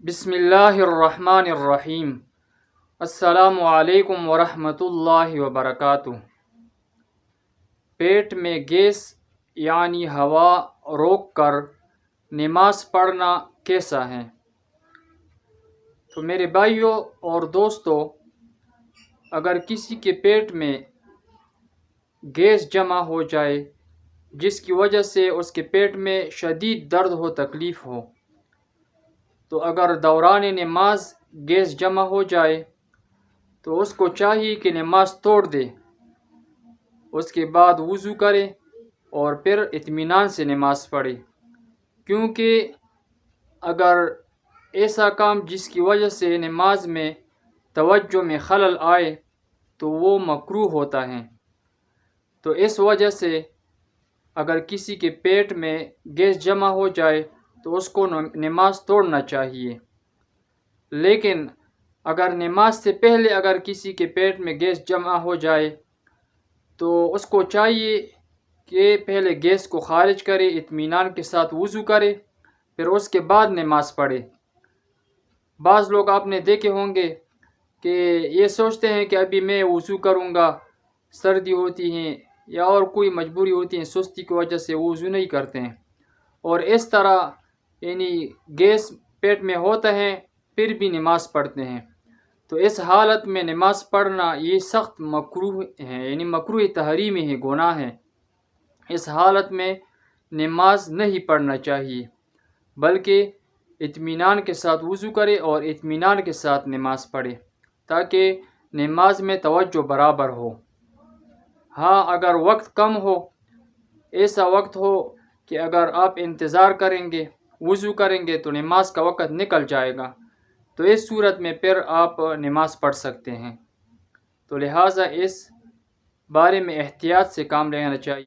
بسم اللہ الرحمن الرحیم۔ السلام علیکم ورحمۃ اللہ وبرکاتہ۔ پیٹ میں گیس یعنی ہوا روک کر نماز پڑھنا کیسا ہے؟ تو میرے بھائیوں اور دوستوں، اگر کسی کے پیٹ میں گیس جمع ہو جائے جس کی وجہ سے اس کے پیٹ میں شدید درد ہو، تکلیف ہو، تو اگر دوران نماز گیس جمع ہو جائے تو اس کو چاہیے کہ نماز توڑ دے، اس کے بعد وضو کرے اور پھر اطمینان سے نماز پڑھے، کیونکہ اگر ایسا کام جس کی وجہ سے نماز میں توجہ میں خلل آئے تو وہ مکروہ ہوتا ہے۔ تو اس وجہ سے اگر کسی کے پیٹ میں گیس جمع ہو جائے تو اس کو نماز توڑنا چاہیے، لیکن اگر نماز سے پہلے اگر کسی کے پیٹ میں گیس جمع ہو جائے تو اس کو چاہیے کہ پہلے گیس کو خارج کرے، اطمینان کے ساتھ وضو کرے، پھر اس کے بعد نماز پڑھے۔ بعض لوگ آپ نے دیکھے ہوں گے کہ یہ سوچتے ہیں کہ ابھی میں وضو کروں گا، سردی ہوتی ہے یا اور کوئی مجبوری ہوتی ہے، سستی کی وجہ سے وضو نہیں کرتے ہیں، اور اس طرح یعنی گیس پیٹ میں ہوتا ہے پھر بھی نماز پڑھتے ہیں۔ تو اس حالت میں نماز پڑھنا یہ سخت مکروہ ہے، یعنی مکروہ تحریمی ہے، گناہ ہے۔ اس حالت میں نماز نہیں پڑھنا چاہیے، بلکہ اطمینان کے ساتھ وضو کرے اور اطمینان کے ساتھ نماز پڑھے تاکہ نماز میں توجہ برابر ہو۔ ہاں، اگر وقت کم ہو، ایسا وقت ہو کہ اگر آپ انتظار کریں گے، وضو کریں گے تو نماز کا وقت نکل جائے گا، تو اس صورت میں پھر آپ نماز پڑھ سکتے ہیں۔ تو لہٰذا اس بارے میں احتیاط سے کام لینا چاہیے۔